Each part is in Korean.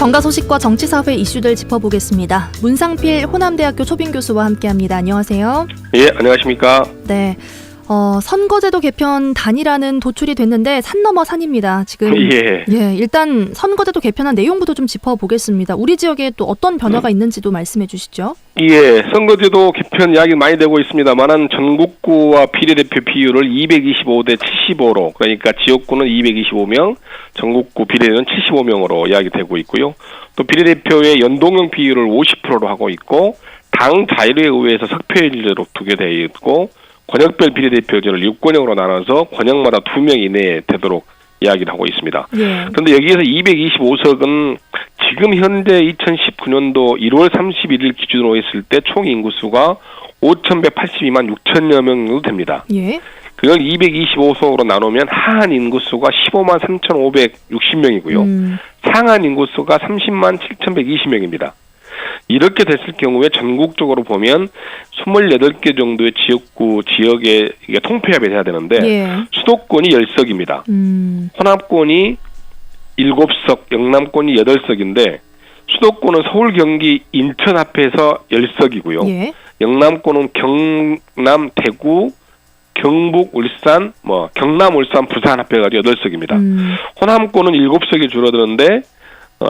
정가 소식과 정치 사회 이슈들 짚어보겠습니다. 문상필 호남대학교 초빙 교수와 함께합니다. 안녕하세요. 예, 안녕하십니까. 네, 선거제도 개편 단일화는 도출이 됐는데 산 넘어 산입니다. 지금 일단 선거제도 개편한 내용부터 좀 짚어보겠습니다. 우리 지역에 또 어떤 변화가 있는지도 말씀해 주시죠. 예, 선거제도 개편 이야기 많이 되고 있습니다만은 전국구와 비례대표 비율을 225대 75로, 그러니까 지역구는 225명, 전국구 비례는 75명으로 이야기되고 있고요. 또 비례대표의 연동형 비율을 50%로 하고 있고, 당 자율에 의해서 석패율제로 두게 되어 있고, 권역별 비례대표제를 6권역으로 나눠서 권역마다 2명 이내에 되도록 이야기를 하고 있습니다. 그런데 여기에서 225석은 지금 현재 2019년도 1월 31일 기준으로 했을 때 총 인구수가 5,182만 6천여 명 정도 됩니다. 그걸 225석으로 나누면 하한 인구수가 15만 3,560명이고요. 상한 인구수가 30만 7,120명입니다. 이렇게 됐을 경우에 전국적으로 보면 28개 정도의 지역구 지역에 이게 통폐합이 돼야 되는데 수도권이 10석입니다. 호남권이 7석, 영남권이 8석인데 수도권은 서울, 경기, 인천 합해서 10석이고요. 영남권은 경남, 대구, 경북, 울산, 경남, 울산, 부산 합해가지고 8석입니다. 호남권은 7석이 줄어드는데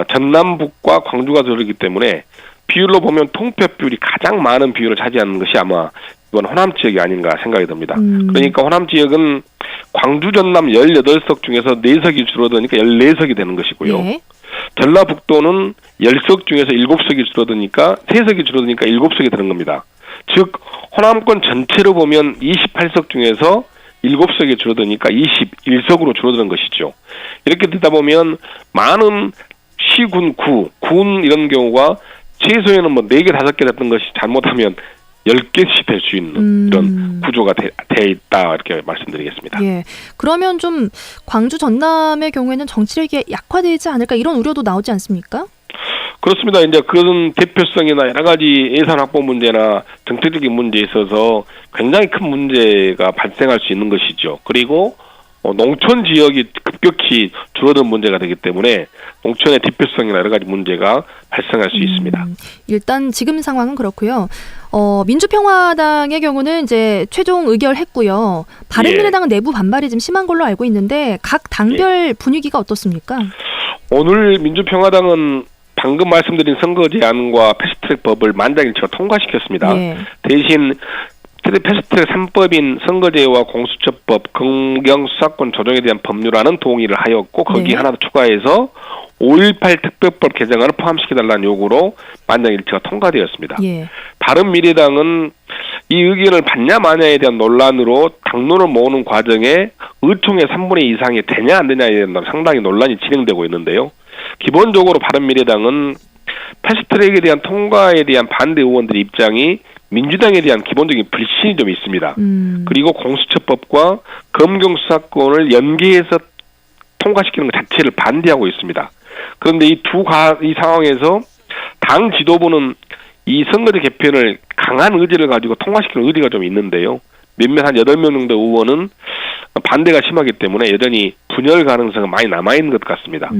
전남북과 광주가 들어오기 때문에 비율로 보면 통폐합 비율이 가장 많은 비율을 차지하는 것이 아마 이번 호남 지역이 아닌가 생각이 듭니다. 그러니까 호남 지역은 광주, 전남 18석 중에서 4석이 줄어드니까 14석이 되는 것이고요. 전라북도는 10석 중에서 7석이 줄어드니까 3석이 줄어드니까 7석이 되는 겁니다. 즉 호남권 전체로 보면 28석 중에서 7석이 줄어드니까 21석으로 줄어드는 것이죠. 이렇게 되다 보면 많은 시군, 군 이런 경우가 최소에는 4개, 5개 됐던 것이 잘못하면 10개씩 될 수 있는 이런 구조가 돼 있다 이렇게 말씀드리겠습니다. 그러면 좀 광주, 전남의 경우에는 정치력이 약화되지 않을까 이런 우려도 나오지 않습니까? 그렇습니다. 이제 그런 대표성이나 여러 가지 예산 확보 문제나 정책적인 문제에 있어서 굉장히 큰 문제가 발생할 수 있는 것이죠. 그리고 농촌 지역이 급격히 줄어든 문제가 되기 때문에 농촌의 대표성이나 여러 가지 문제가 발생할 수 있습니다. 일단 지금 상황은 그렇고요. 민주평화당의 경우는 이제 최종 의결했고요. 바른미래당은 내부 반발이 좀 심한 걸로 알고 있는데 각 당별 분위기가 어떻습니까? 오늘 민주평화당은 방금 말씀드린 선거 제안과 패스트트랙 법을 만장일치로 통과시켰습니다. 대신 패스트트랙 3법인 선거제와 공수처법, 검경수사권 조정에 대한 법률안은 동의를 하였고 거기에 하나 더 추가해서 5.18 특별법 개정안을 포함시켜달라는 요구로 만장일치가 통과되었습니다. 바른미래당은 이 의견을 받냐 마냐에 대한 논란으로 당론을 모으는 과정에 의총의 3분의 2 이상이 되냐 안 되냐에 대한 상당히 논란이 진행되고 있는데요. 기본적으로 바른미래당은 패스트트랙에 대한 통과에 대한 반대 의원들의 입장이 민주당에 대한 기본적인 불신이 좀 있습니다. 그리고 공수처법과 검경수사권을 연계해서 통과시키는 것 자체를 반대하고 있습니다. 그런데 이 상황에서 당 지도부는 이 선거제 개편을 강한 의지를 가지고 통과시키는 의지가 좀 있는데요. 몇몇 한 8명 정도 의원은 반대가 심하기 때문에 여전히 분열 가능성은 많이 남아있는 것 같습니다.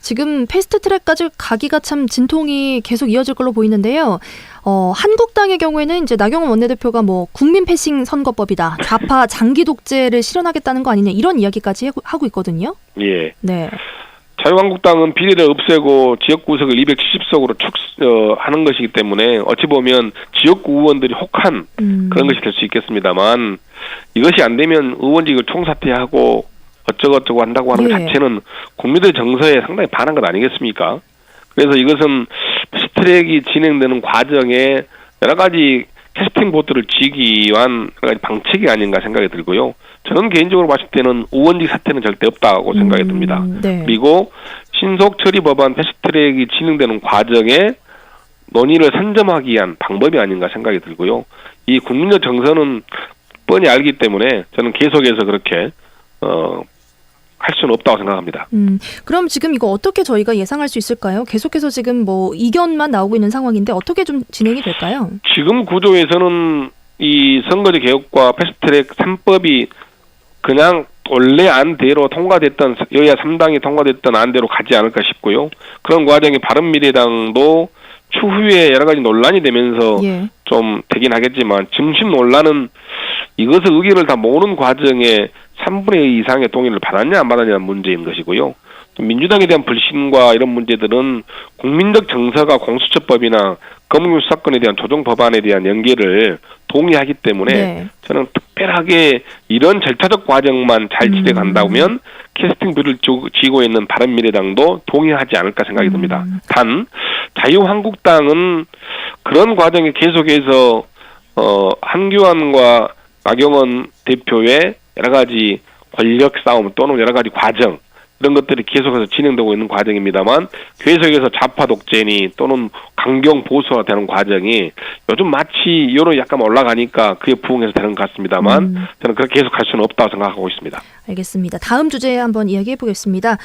지금 패스트트랙까지 가기가 참 진통이 계속 이어질 걸로 보이는데요. 한국당의 경우에는 이제 나경원 원내대표가 국민 패싱 선거법이다, 좌파 장기 독재를 실현하겠다는 거 아니냐 이런 이야기까지 하고 있거든요. 자유한국당은 비례를 없애고 지역구석을 270석으로 하는 것이기 때문에 어찌 보면 지역구 의원들이 혹한 그런 것이 될 수 있겠습니다만 이것이 안 되면 의원직을 총사퇴하고 어쩌고저쩌고 한다고 하는 것 자체는 국민들 정서에 상당히 반한 것 아니겠습니까? 그래서 이것은 패스트트랙이 진행되는 과정에 여러 가지 캐스팅 보트를 쥐기 위한 여러 가지 방책이 아닌가 생각이 들고요. 저는 개인적으로 봤을 때는 의원직 사퇴는 절대 없다고 생각이 듭니다. 그리고 신속 처리 법안 패스트트랙이 진행되는 과정에 논의를 선점하기 위한 방법이 아닌가 생각이 들고요. 이 국민적 정서는 뻔히 알기 때문에 저는 계속해서 그렇게 할 수는 없다고 생각합니다. 그럼 지금 이거 어떻게 저희가 예상할 수 있을까요? 계속해서 지금 이견만 나오고 있는 상황인데 어떻게 좀 진행이 될까요? 지금 구조에서는 이 선거제 개혁과 패스트트랙 3법이 그냥 원래 안대로 통과됐던 여야 3당이 통과됐던 안대로 가지 않을까 싶고요. 그런 과정에 바른미래당도 추후에 여러 가지 논란이 되면서 예. 좀 되긴 하겠지만 중심 논란은 이것을 의견을 다 모으는 과정에 3분의 2 이상의 동의를 받았냐 안 받았냐는 문제인 것이고요. 또 민주당에 대한 불신과 이런 문제들은 국민적 정서가 공수처법이나 검경수사권에 대한 조정 법안에 대한 연계를 동의하기 때문에 네. 저는 특별하게 이런 절차적 과정만 잘 진행한다면 캐스팅비를 쥐고 있는 바른미래당도 동의하지 않을까 생각이 듭니다. 단 자유한국당은 그런 과정에 계속해서 한교안과 나경원 대표의 여러 가지 권력 싸움 또는 여러 가지 과정 이런 것들이 계속해서 진행되고 있는 과정입니다만 계속해서 좌파 독재니 또는 강경 보수화 되는 과정이 요즘 마치 여론이 약간 올라가니까 그에 부응해서 되는 것 같습니다만 저는 그렇게 계속 갈 수는 없다고 생각하고 있습니다. 알겠습니다. 다음 주제에 한번 이야기해 보겠습니다.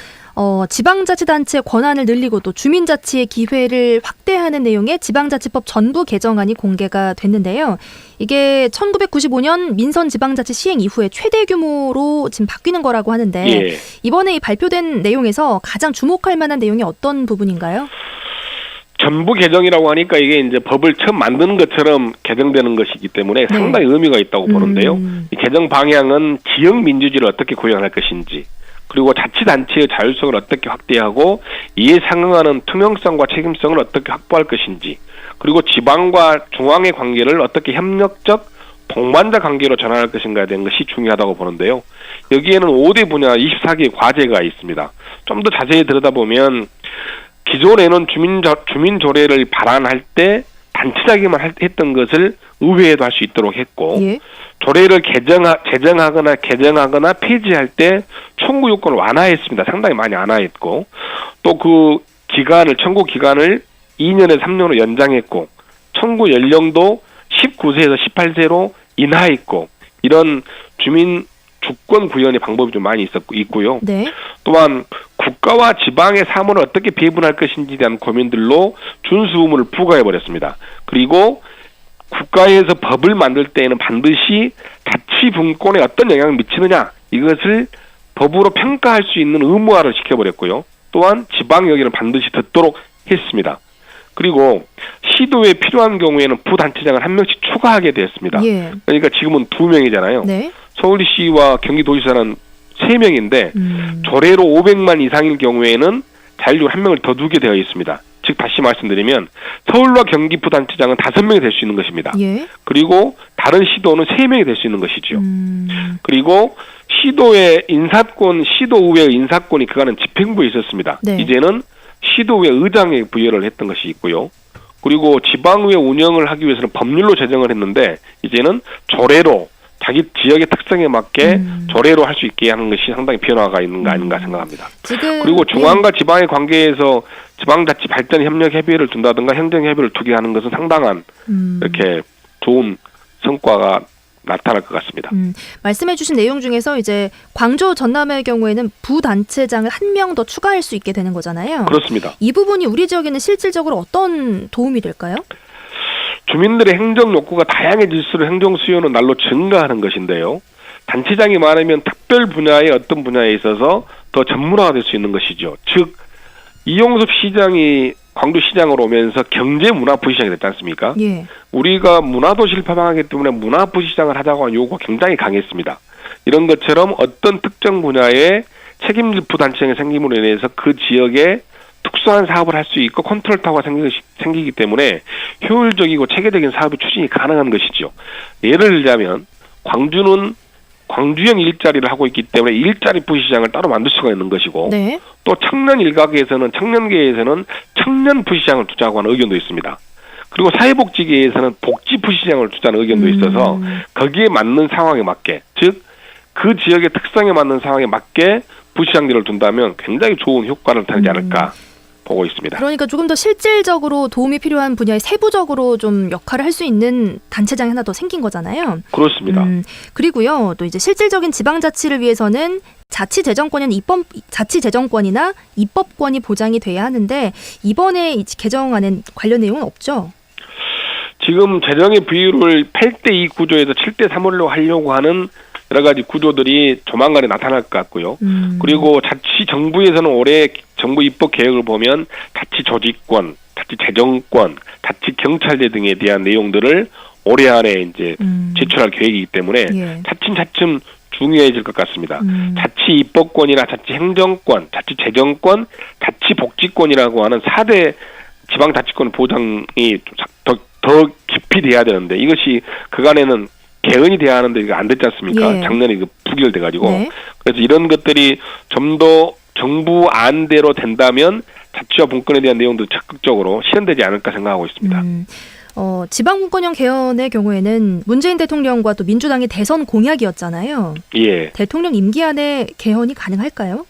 지방자치단체 권한을 늘리고 또 주민자치의 기회를 확대하는 내용의 지방자치법 전부 개정안이 공개가 됐는데요. 이게 1995년 민선지방자치 시행 이후에 최대 규모로 지금 바뀌는 거라고 하는데 예. 이번에 이 발표된 내용에서 가장 주목할 만한 내용이 어떤 부분인가요? 전부 개정이라고 하니까 이게 이제 법을 처음 만드는 것처럼 개정되는 것이기 때문에 네. 상당히 의미가 있다고 보는데요. 이 개정 방향은 지역 민주주의를 어떻게 구현할 것인지 그리고 자치단체의 자율성을 어떻게 확대하고 이에 상응하는 투명성과 책임성을 어떻게 확보할 것인지 그리고 지방과 중앙의 관계를 어떻게 협력적 동반자 관계로 전환할 것인가에 대한 것이 중요하다고 보는데요. 여기에는 5대 분야 24개의 과제가 있습니다. 좀 더 자세히 들여다보면 기존에는 주민조례를 발안할 때 단체장이만 했던 것을 의회에도 할 수 있도록 했고 예. 조례를 개정하거나 폐지할 때 청구 요건을 완화했습니다. 상당히 많이 완화했고 또 그 청구 기간을 2년에서 3년으로 연장했고 청구 연령도 19세에서 18세로 인하했고 이런 주민 주권 구현의 방법이 좀 많이 있고요. 네. 또한 국가와 지방의 사무를 어떻게 배분할 것인지에 대한 고민들로 준수 의무를 부과해버렸습니다. 그리고 국가에서 법을 만들 때에는 반드시 자치분권에 어떤 영향을 미치느냐 이것을 법으로 평가할 수 있는 의무화를 시켜버렸고요. 또한 지방 의견을 반드시 듣도록 했습니다. 그리고 시도에 필요한 경우에는 부단체장을 1명씩 추가하게 되었습니다. 예. 그러니까 지금은 2명이잖아요. 네. 서울시와 경기도지사는 3명인데 조례로 500만 이상일 경우에는 자율적으로 1명을 더 두게 되어 있습니다. 즉 다시 말씀드리면 서울과 경기 부단체장은 5명이 될 수 있는 것입니다. 예. 그리고 다른 시도는 3명이 될 수 있는 것이죠. 그리고 시도의 인사권, 시도의회의 인사권이 그간은 집행부에 있었습니다. 네. 이제는 시도의회 의장에 부여를 했던 것이 있고요. 그리고 지방의회 운영을 하기 위해서는 법률로 제정을 했는데 이제는 조례로 자기 지역의 특성에 맞게 조례로 할 수 있게 하는 것이 상당히 변화가 있는 거 아닌가 생각합니다. 그리고 중앙과 지방의 관계에서 지방자치 발전 협력 협의회를 둔다든가 행정 협의회를 두게 하는 것은 상당한 이렇게 좋은 성과가 나타날 것 같습니다. 말씀해 주신 내용 중에서 이제 광주 전남의 경우에는 부단체장을 1명 더 추가할 수 있게 되는 거잖아요. 그렇습니다. 이 부분이 우리 지역에는 실질적으로 어떤 도움이 될까요? 주민들의 행정 욕구가 다양해질수록 행정 수요는 날로 증가하는 것인데요. 단체장이 많으면 특별 분야의 어떤 분야에 있어서 더 전문화가 될 수 있는 것이죠. 즉 이용섭 시장이 광주시장으로 오면서 경제문화부시장이 됐지 않습니까? 예. 우리가 문화도시를 표방하기 때문에 문화부시장을 하자고 하는 요구가 굉장히 강했습니다. 이런 것처럼 어떤 특정 분야에 책임질 부단체장이 생김으로 인해서 그 지역에 특수한 사업을 할 수 있고 컨트롤 타워가 생기기 때문에 효율적이고 체계적인 사업의 추진이 가능한 것이죠. 예를 들자면 광주는 광주형 일자리를 하고 있기 때문에 일자리 부시장을 따로 만들 수가 있는 것이고 네. 또 청년 일각에서는 청년계에서는 청년 부시장을 두자고 하는 의견도 있습니다. 그리고 사회복지계에서는 복지 부시장을 두자는 의견도 있어서 거기에 맞는 상황에 맞게 즉 그 지역의 특성에 맞는 상황에 맞게 부시장들을 둔다면 굉장히 좋은 효과를 나타내지 않을까 보고 있습니다. 그러니까 조금 더 실질적으로 도움이 필요한 분야에 세부적으로 좀 역할을 할 수 있는 단체장이 하나 더 생긴 거잖아요. 그렇습니다. 그리고요, 또 이제 실질적인 지방자치를 위해서는 자치재정권이나 입법권이 보장이 돼야 하는데 이번에 개정안엔 관련 내용은 없죠? 지금 재정의 비율을 8대2 구조에서 7대3로 하려고 하는 여러 가지 구조들이 조만간에 나타날 것 같고요. 그리고 자치 정부에서는 올해 정부 입법 계획을 보면 자치 조직권, 자치 재정권, 자치 경찰제 등에 대한 내용들을 올해 안에 이제 제출할 계획이기 때문에 예. 차츰차츰 중요해질 것 같습니다. 자치 입법권이나 자치 행정권, 자치 재정권, 자치 복지권이라고 하는 4대 지방자치권 보장이 더 깊이 돼야 되는데 이것이 그간에는 개헌이 돼야 하는데 이거 안 됐지 않습니까? 예. 작년에 이거 부결돼가지고 네. 그래서 이런 것들이 좀 더 정부 안대로 된다면 자치와 분권에 대한 내용도 적극적으로 실현되지 않을까 생각하고 있습니다. 지방분권형 개헌의 경우에는 문재인 대통령과 또 민주당의 대선 공약이었잖아요. 예. 대통령 임기 안에 개헌이 가능할까요?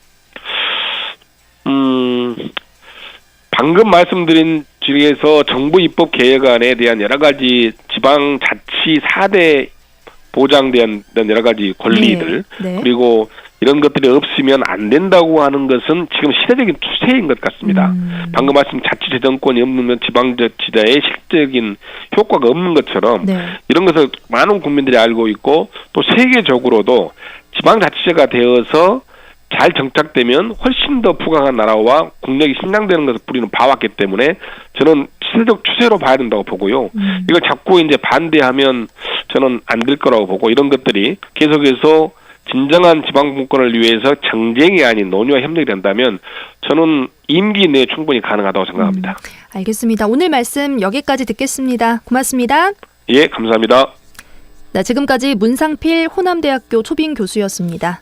방금 말씀드린 중에서 정부 입법 계획안에 대한 여러 가지 지방 자치 4대 보장된 여러 가지 권리들 네. 그리고 이런 것들이 없으면 안 된다고 하는 것은 지금 시대적인 추세인 것 같습니다. 방금 말씀 자치재정권이 없으면 지방자치자의 실질적인 효과가 없는 것처럼 네. 이런 것을 많은 국민들이 알고 있고 또 세계적으로도 지방자치제가 되어서 잘 정착되면 훨씬 더 부강한 나라와 국력이 신장되는 것을 우리는 봐왔기 때문에 저는 시대적 추세로 봐야 된다고 보고요. 이걸 자꾸 이제 반대하면 저는 안 될 거라고 보고 이런 것들이 계속해서 진정한 지방분권을 위해서 정쟁이 아닌 논의와 협력이 된다면 저는 임기 내에 충분히 가능하다고 생각합니다. 알겠습니다. 오늘 말씀 여기까지 듣겠습니다. 고맙습니다. 예, 감사합니다. 네, 지금까지 문상필 호남대학교 초빙 교수였습니다.